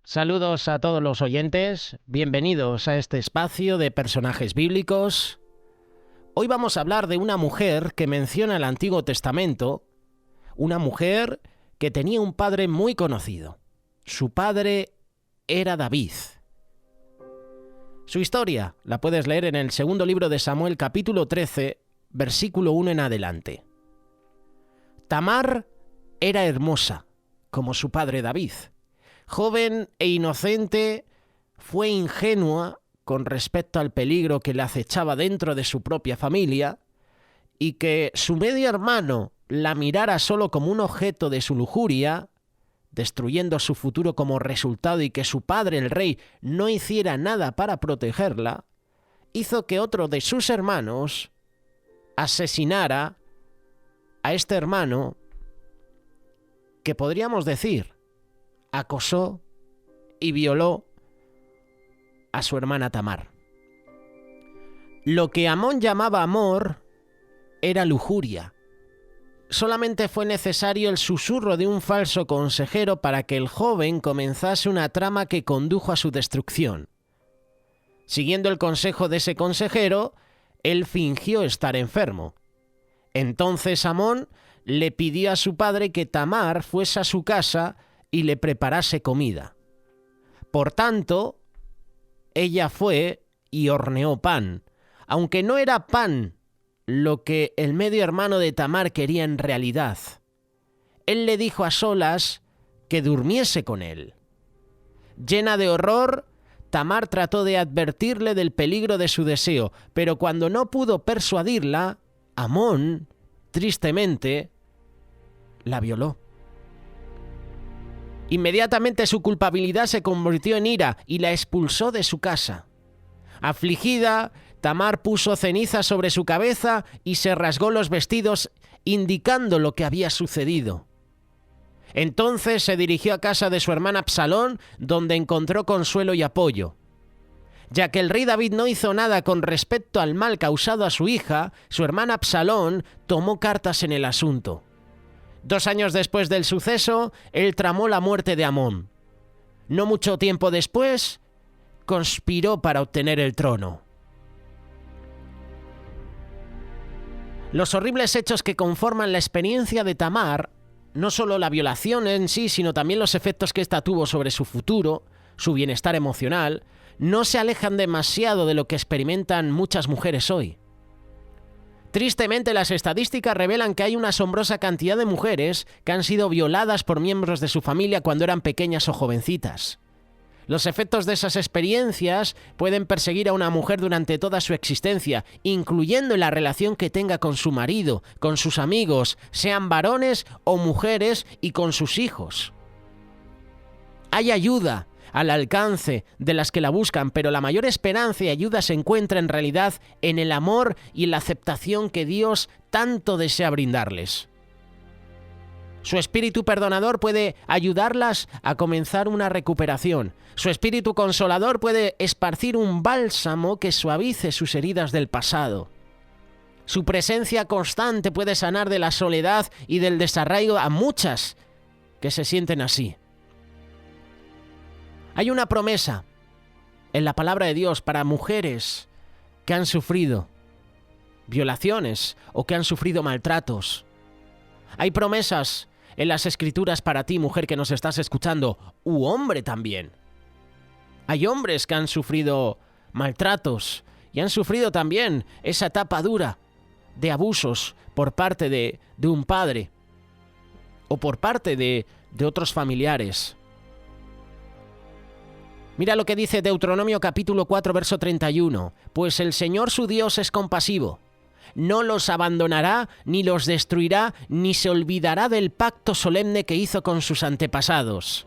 Saludos a todos los oyentes, bienvenidos a este espacio de personajes bíblicos. Hoy vamos a hablar de una mujer que menciona el Antiguo Testamento, una mujer que tenía un padre muy conocido. Su padre era David. Su historia la puedes leer en el segundo libro de Samuel, capítulo 13, versículo 1 en adelante. Tamar era hermosa, como su padre David. Joven e inocente, fue ingenua con respecto al peligro que le acechaba dentro de su propia familia, y que su medio hermano la mirara solo como un objeto de su lujuria, destruyendo su futuro como resultado, y que su padre, el rey, no hiciera nada para protegerla, hizo que otro de sus hermanos asesinara a este hermano que podríamos decir acosó y violó a su hermana Tamar. Lo que Amón llamaba amor era lujuria. Solamente fue necesario el susurro de un falso consejero para que el joven comenzase una trama que condujo a su destrucción. Siguiendo el consejo de ese consejero, él fingió estar enfermo. Entonces Amón le pidió a su padre que Tamar fuese a su casa y le preparase comida. Por tanto, ella fue y horneó pan, aunque no era pan lo que el medio hermano de Tamar quería en realidad. Él le dijo a solas que durmiese con él. Llena de horror, Tamar trató de advertirle del peligro de su deseo, pero cuando no pudo persuadirla, Amón, tristemente, la violó. Inmediatamente su culpabilidad se convirtió en ira y la expulsó de su casa. Afligida, Tamar puso ceniza sobre su cabeza y se rasgó los vestidos, indicando lo que había sucedido. Entonces se dirigió a casa de su hermana Absalón, donde encontró consuelo y apoyo. Ya que el rey David no hizo nada con respecto al mal causado a su hija, su hermana Absalón tomó cartas en el asunto. 2 años después del suceso, él tramó la muerte de Amón. No mucho tiempo después, conspiró para obtener el trono. Los horribles hechos que conforman la experiencia de Tamar, no solo la violación en sí, sino también los efectos que ésta tuvo sobre su futuro, su bienestar emocional, no se alejan demasiado de lo que experimentan muchas mujeres hoy. Tristemente, las estadísticas revelan que hay una asombrosa cantidad de mujeres que han sido violadas por miembros de su familia cuando eran pequeñas o jovencitas. Los efectos de esas experiencias pueden perseguir a una mujer durante toda su existencia, incluyendo en la relación que tenga con su marido, con sus amigos, sean varones o mujeres, y con sus hijos. Hay ayuda al alcance de las que la buscan, pero la mayor esperanza y ayuda se encuentra en realidad en el amor y en la aceptación que Dios tanto desea brindarles. Su espíritu perdonador puede ayudarlas a comenzar una recuperación. Su espíritu consolador puede esparcir un bálsamo que suavice sus heridas del pasado. Su presencia constante puede sanar de la soledad y del desarraigo a muchas que se sienten así. Hay una promesa en la palabra de Dios para mujeres que han sufrido violaciones o que han sufrido maltratos. Hay promesas en las Escrituras para ti, mujer que nos estás escuchando, u hombre también. Hay hombres que han sufrido maltratos y han sufrido también esa etapa dura de abusos por parte de un padre o por parte de otros familiares. Mira lo que dice Deuteronomio capítulo 4, verso 31. Pues el Señor su Dios es compasivo. No los abandonará, ni los destruirá, ni se olvidará del pacto solemne que hizo con sus antepasados.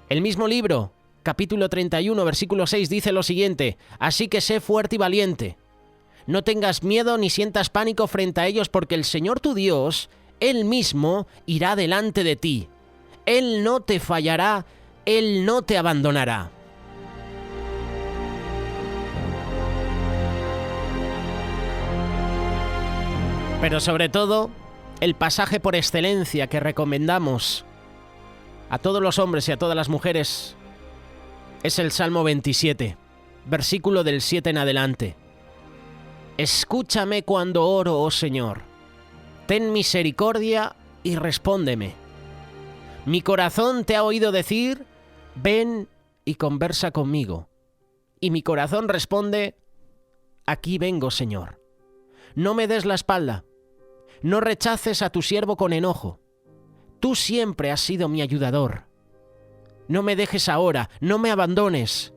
El mismo libro, capítulo 31, versículo 6, dice lo siguiente: así que sé fuerte y valiente. No tengas miedo ni sientas pánico frente a ellos, porque el Señor tu Dios, Él mismo, irá delante de ti. Él no te fallará, Él no te abandonará. Pero sobre todo, el pasaje por excelencia que recomendamos a todos los hombres y a todas las mujeres es el Salmo 27, versículo del 7 en adelante. Escúchame cuando oro, oh Señor. Ten misericordia y respóndeme. Mi corazón te ha oído decir, ven y conversa conmigo. Y mi corazón responde, aquí vengo, Señor. No me des la espalda. No rechaces a tu siervo con enojo. Tú siempre has sido mi ayudador. No me dejes ahora, no me abandones.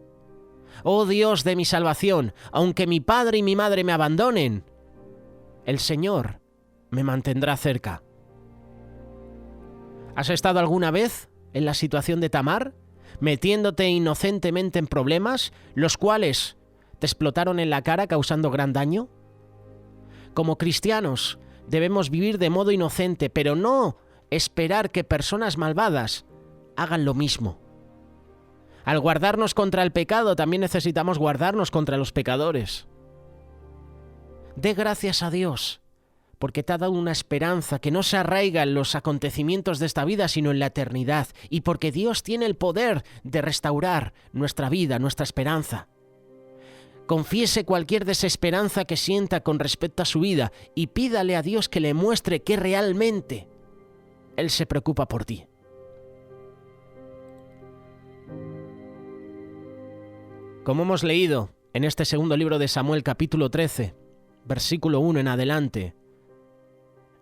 Oh Dios de mi salvación, aunque mi padre y mi madre me abandonen, el Señor me mantendrá cerca. ¿Has estado alguna vez en la situación de Tamar, metiéndote inocentemente en problemas, los cuales te explotaron en la cara causando gran daño? Como cristianos debemos vivir de modo inocente, pero no esperar que personas malvadas hagan lo mismo. Al guardarnos contra el pecado, también necesitamos guardarnos contra los pecadores. Dé gracias a Dios, porque te ha dado una esperanza que no se arraiga en los acontecimientos de esta vida, sino en la eternidad, y porque Dios tiene el poder de restaurar nuestra vida, nuestra esperanza. Confiese cualquier desesperanza que sienta con respecto a su vida y pídale a Dios que le muestre que realmente Él se preocupa por ti. Como hemos leído en este segundo libro de Samuel, capítulo 13, versículo 1 en adelante,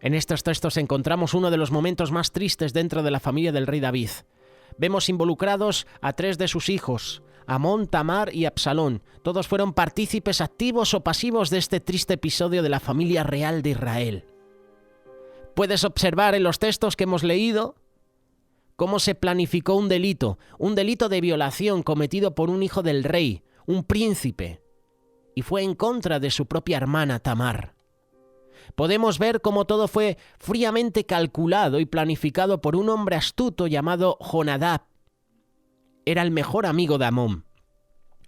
en estos textos encontramos uno de los momentos más tristes dentro de la familia del rey David. Vemos involucrados a 3 de sus hijos, Amón, Tamar y Absalón. Todos fueron partícipes activos o pasivos de este triste episodio de la familia real de Israel. Puedes observar en los textos que hemos leído cómo se planificó un delito de violación cometido por un hijo del rey, un príncipe, y fue en contra de su propia hermana Tamar. Podemos ver cómo todo fue fríamente calculado y planificado por un hombre astuto llamado Jonadab. Era el mejor amigo de Amón.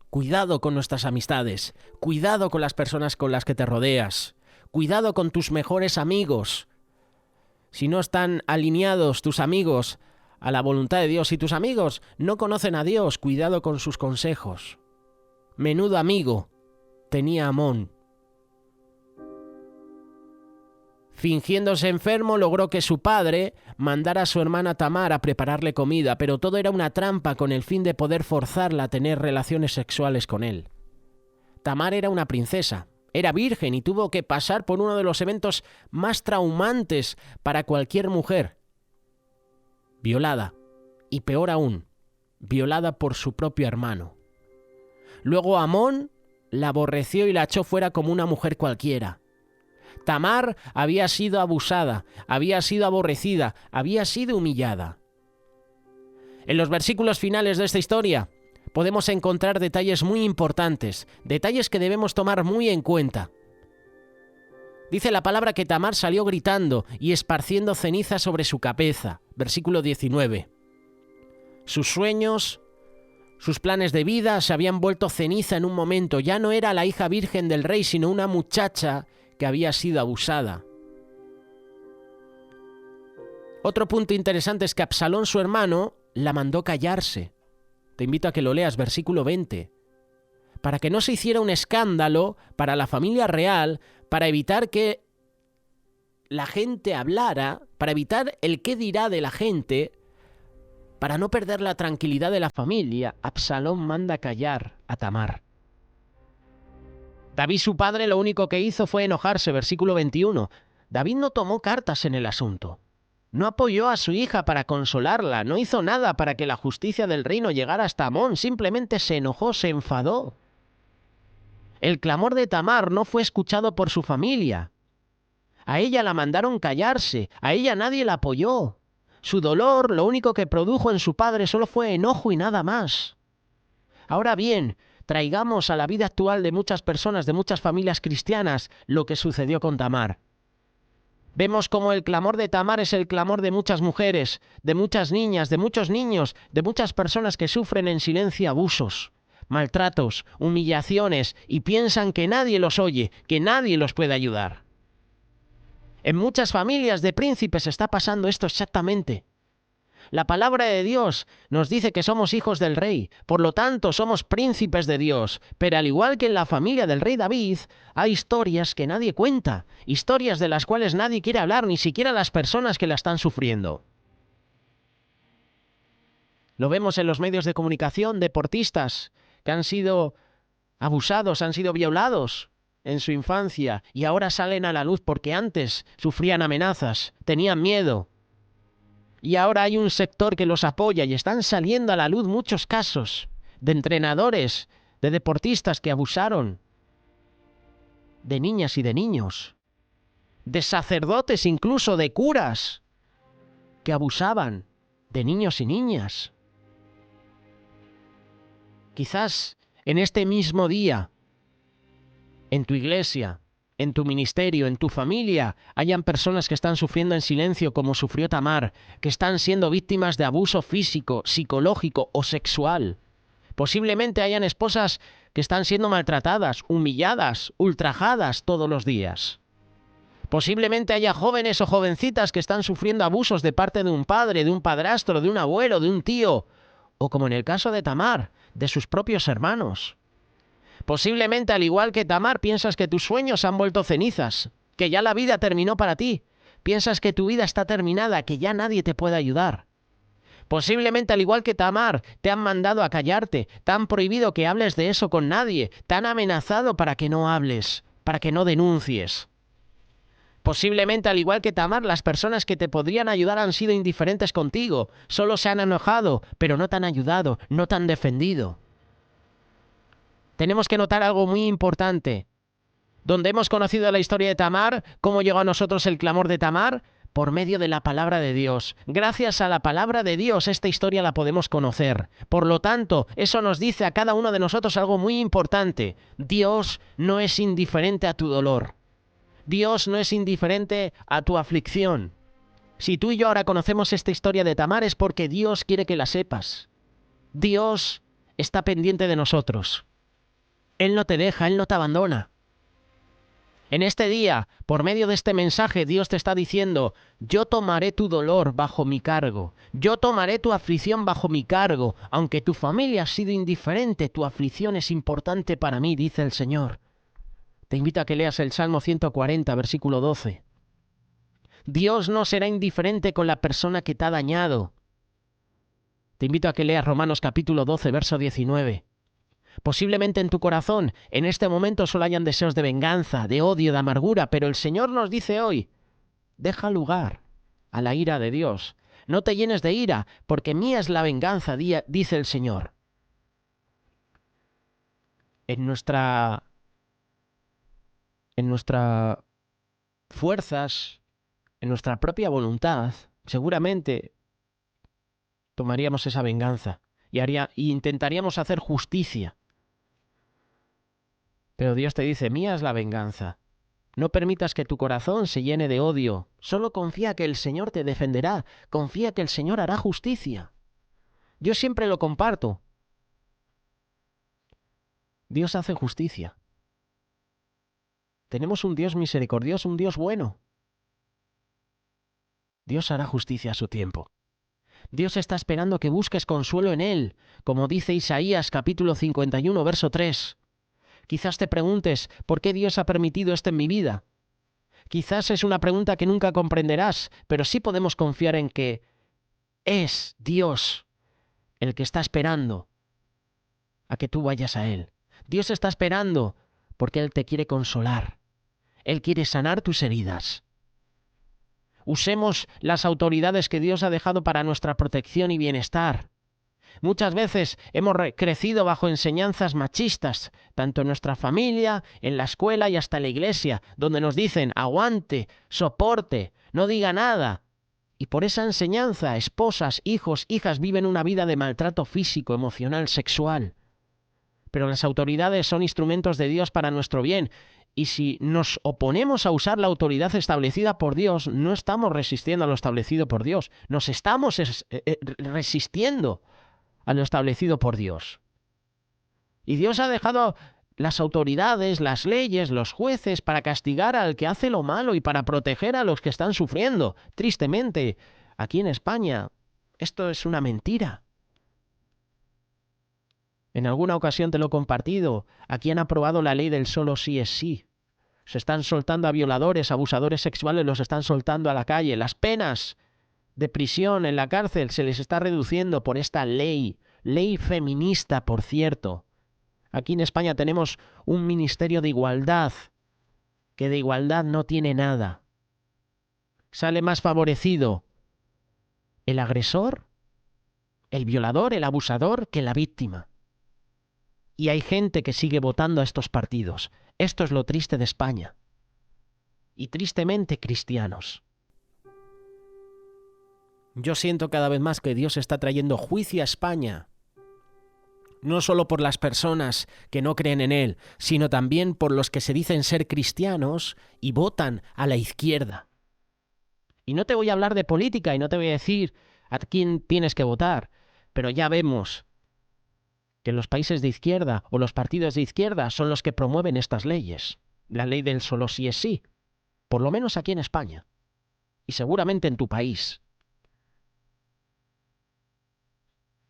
Cuidado con nuestras amistades, cuidado con las personas con las que te rodeas, cuidado con tus mejores amigos. Si no están alineados tus amigos a la voluntad de Dios, si tus amigos no conocen a Dios, cuidado con sus consejos. Menudo amigo tenía Amón. Fingiéndose enfermo, logró que su padre mandara a su hermana Tamar a prepararle comida, pero todo era una trampa con el fin de poder forzarla a tener relaciones sexuales con él. Tamar era una princesa, era virgen y tuvo que pasar por uno de los eventos más traumantes para cualquier mujer. Violada, y peor aún, violada por su propio hermano. Luego Amón la aborreció y la echó fuera como una mujer cualquiera. Tamar había sido abusada, había sido aborrecida, había sido humillada. En los versículos finales de esta historia podemos encontrar detalles muy importantes, detalles que debemos tomar muy en cuenta. Dice la palabra que Tamar salió gritando y esparciendo ceniza sobre su cabeza. Versículo 19. Sus sueños, sus planes de vida se habían vuelto ceniza en un momento. Ya no era la hija virgen del rey, sino una muchacha que había sido abusada. Otro punto interesante es que Absalón, su hermano, la mandó callarse. Te invito a que lo leas, versículo 20. Para que no se hiciera un escándalo para la familia real, para evitar que la gente hablara, para evitar el qué dirá de la gente, para no perder la tranquilidad de la familia, Absalón manda callar a Tamar. David, su padre, lo único que hizo fue enojarse, versículo 21. David no tomó cartas en el asunto. No apoyó a su hija para consolarla, no hizo nada para que la justicia del reino llegara hasta Amón, simplemente se enojó, se enfadó. El clamor de Tamar no fue escuchado por su familia. A ella la mandaron callarse, a ella nadie la apoyó. Su dolor, lo único que produjo en su padre solo fue enojo y nada más. Ahora bien, traigamos a la vida actual de muchas personas, de muchas familias cristianas, lo que sucedió con Tamar. Vemos como el clamor de Tamar es el clamor de muchas mujeres, de muchas niñas, de muchos niños, de muchas personas que sufren en silencio abusos, maltratos, humillaciones y piensan que nadie los oye, que nadie los puede ayudar. En muchas familias de príncipes está pasando esto exactamente. La palabra de Dios nos dice que somos hijos del rey, por lo tanto somos príncipes de Dios. Pero al igual que en la familia del rey David, hay historias que nadie cuenta, historias de las cuales nadie quiere hablar, ni siquiera las personas que la están sufriendo. Lo vemos en los medios de comunicación, deportistas que han sido abusados, han sido violados en su infancia y ahora salen a la luz porque antes sufrían amenazas, tenían miedo. Y ahora hay un sector que los apoya y están saliendo a la luz muchos casos de entrenadores, de deportistas que abusaron de niñas y de niños, de sacerdotes, incluso de curas que abusaban de niños y niñas. Quizás en este mismo día, en tu iglesia, en tu ministerio, en tu familia, hayan personas que están sufriendo en silencio como sufrió Tamar, que están siendo víctimas de abuso físico, psicológico o sexual. Posiblemente hayan esposas que están siendo maltratadas, humilladas, ultrajadas todos los días. Posiblemente haya jóvenes o jovencitas que están sufriendo abusos de parte de un padre, de un padrastro, de un abuelo, de un tío, o como en el caso de Tamar, de sus propios hermanos. Posiblemente, al igual que Tamar, piensas que tus sueños se han vuelto cenizas, que ya la vida terminó para ti. Piensas que tu vida está terminada, que ya nadie te puede ayudar. Posiblemente, al igual que Tamar, te han mandado a callarte, te han prohibido que hables de eso con nadie, te han amenazado para que no hables, para que no denuncies. Posiblemente, al igual que Tamar, las personas que te podrían ayudar han sido indiferentes contigo, solo se han enojado, pero no te han ayudado, no te han defendido. Tenemos que notar algo muy importante. ¿Dónde hemos conocido la historia de Tamar? ¿Cómo llegó a nosotros el clamor de Tamar? Por medio de la palabra de Dios. Gracias a la palabra de Dios esta historia la podemos conocer. Por lo tanto, eso nos dice a cada uno de nosotros algo muy importante. Dios no es indiferente a tu dolor. Dios no es indiferente a tu aflicción. Si tú y yo ahora conocemos esta historia de Tamar es porque Dios quiere que la sepas. Dios está pendiente de nosotros. Él no te deja, Él no te abandona. En este día, por medio de este mensaje, Dios te está diciendo, yo tomaré tu dolor bajo mi cargo, yo tomaré tu aflicción bajo mi cargo, aunque tu familia ha sido indiferente, tu aflicción es importante para mí, dice el Señor. Te invito a que leas el Salmo 140, versículo 12. Dios no será indiferente con la persona que te ha dañado. Te invito a que leas Romanos capítulo 12, verso 19. Posiblemente en tu corazón, en este momento solo hayan deseos de venganza, de odio, de amargura, pero el Señor nos dice hoy, deja lugar a la ira de Dios. No te llenes de ira, porque mía es la venganza, dice el Señor. En nuestras fuerzas, en nuestra propia voluntad, seguramente tomaríamos esa venganza y intentaríamos hacer justicia. Pero Dios te dice, mía es la venganza. No permitas que tu corazón se llene de odio. Solo confía que el Señor te defenderá. Confía que el Señor hará justicia. Yo siempre lo comparto. Dios hace justicia. Tenemos un Dios misericordioso, un Dios bueno. Dios hará justicia a su tiempo. Dios está esperando que busques consuelo en Él, como dice Isaías capítulo 51, verso 3. Quizás te preguntes, ¿por qué Dios ha permitido esto en mi vida? Quizás es una pregunta que nunca comprenderás, pero sí podemos confiar en que es Dios el que está esperando a que tú vayas a Él. Dios está esperando porque Él te quiere consolar. Él quiere sanar tus heridas. Usemos las autoridades que Dios ha dejado para nuestra protección y bienestar. Muchas veces hemos crecido bajo enseñanzas machistas, tanto en nuestra familia, en la escuela y hasta en la iglesia, donde nos dicen, aguante, soporte, no diga nada. Y por esa enseñanza, esposas, hijos, hijas viven una vida de maltrato físico, emocional, sexual. Pero las autoridades son instrumentos de Dios para nuestro bien. Y si nos oponemos a usar la autoridad establecida por Dios, no estamos resistiendo a lo establecido por Dios, nos estamos resistiendo a lo establecido por Dios. Y Dios ha dejado las autoridades, las leyes, los jueces para castigar al que hace lo malo y para proteger a los que están sufriendo. Tristemente, aquí en España Esto es una mentira. En alguna ocasión te lo he compartido. Aquí han aprobado la ley del solo sí es sí. Se están soltando a violadores, abusadores sexuales, los están soltando a la calle. Las penas de prisión en la cárcel se les está reduciendo por esta ley. Ley feminista, por cierto. Aquí en España tenemos un ministerio de igualdad, que de igualdad no tiene nada. Sale más favorecido el agresor, el violador, el abusador, que la víctima. Y hay gente que sigue votando a estos partidos. Esto es lo triste de España. Y tristemente cristianos. Yo siento cada vez más que Dios está trayendo juicio a España. No solo por las personas que no creen en Él, sino también por los que se dicen ser cristianos y votan a la izquierda. Y no te voy a hablar de política y no te voy a decir a quién tienes que votar, pero ya vemos que los países de izquierda o los partidos de izquierda son los que promueven estas leyes. La ley del solo sí es sí, por lo menos aquí en España, y seguramente en tu país.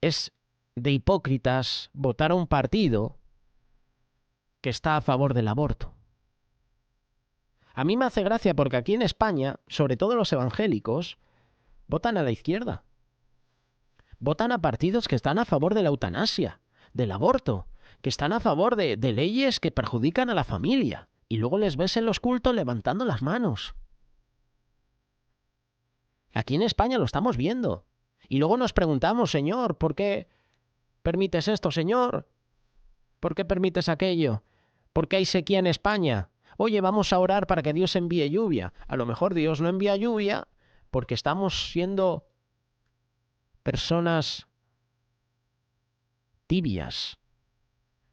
Es de hipócritas votar a un partido que está a favor del aborto. A mí me hace gracia porque aquí en España, sobre todo los evangélicos, votan a la izquierda. Votan a partidos que están a favor de la eutanasia, del aborto, que están a favor de leyes que perjudican a la familia. Y luego les ves en los cultos levantando las manos. Aquí en España lo estamos viendo. Y luego nos preguntamos, Señor, ¿por qué permites esto, Señor? ¿Por qué permites aquello? ¿Por qué hay sequía en España? Oye, vamos a orar para que Dios envíe lluvia. A lo mejor Dios no envía lluvia porque estamos siendo personas tibias.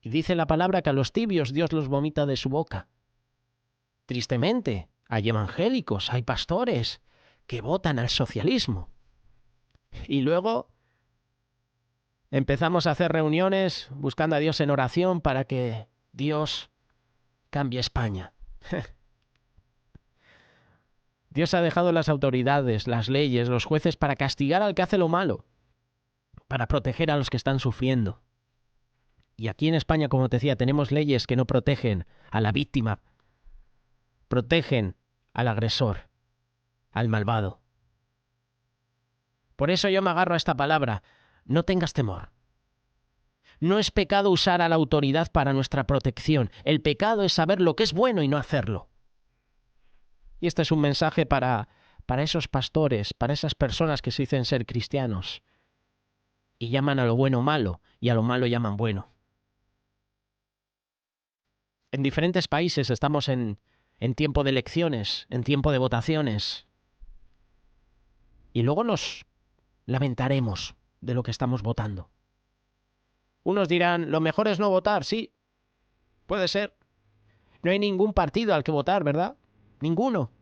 Y dice la palabra que a los tibios Dios los vomita de su boca. Tristemente, hay evangélicos, hay pastores que votan al socialismo. Y luego empezamos a hacer reuniones buscando a Dios en oración para que Dios cambie España. Dios ha dejado las autoridades, las leyes, los jueces para castigar al que hace lo malo, para proteger a los que están sufriendo. Y aquí en España, como te decía, tenemos leyes que no protegen a la víctima, protegen al agresor, al malvado. Por eso yo me agarro a esta palabra: no tengas temor. No es pecado usar a la autoridad para nuestra protección. El pecado es saber lo que es bueno y no hacerlo. Y este es un mensaje para esos pastores, para esas personas que se dicen ser cristianos y llaman a lo bueno malo y a lo malo llaman bueno. En diferentes países estamos en tiempo de elecciones, en tiempo de votaciones. Y luego nos lamentaremos de lo que estamos votando. Unos dirán, lo mejor es no votar. Sí, puede ser. No hay ningún partido al que votar, ¿verdad? Ninguno.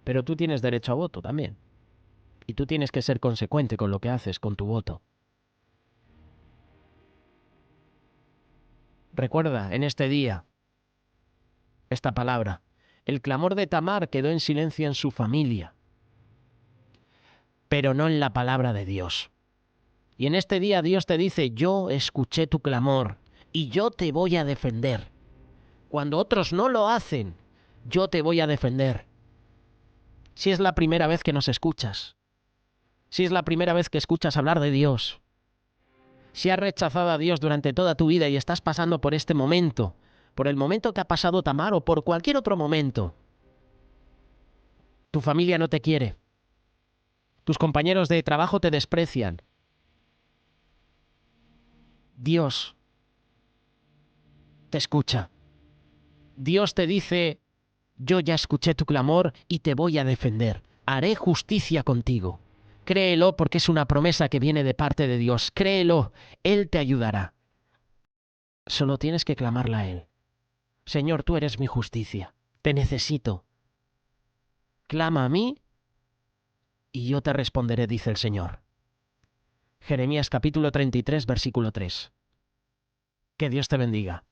Pero tú tienes derecho a voto también. Y tú tienes que ser consecuente con lo que haces, con tu voto. Recuerda en este día esta palabra. El clamor de Tamar quedó en silencio en su familia, pero no en la palabra de Dios. Y en este día Dios te dice: yo escuché tu clamor y yo te voy a defender. Cuando otros no lo hacen, yo te voy a defender. Si es la primera vez que nos escuchas, si es la primera vez que escuchas hablar de Dios, si has rechazado a Dios durante toda tu vida y estás pasando por este momento, por el momento que ha pasado Tamar o por cualquier otro momento, tu familia no te quiere, tus compañeros de trabajo te desprecian, Dios te escucha. Dios te dice: yo ya escuché tu clamor y te voy a defender. Haré justicia contigo. Créelo, porque es una promesa que viene de parte de Dios. Créelo, Él te ayudará. Solo tienes que clamarla a Él. Señor, tú eres mi justicia. Te necesito. Clama a mí y yo te responderé, dice el Señor. Jeremías capítulo 33, versículo 3. Que Dios te bendiga.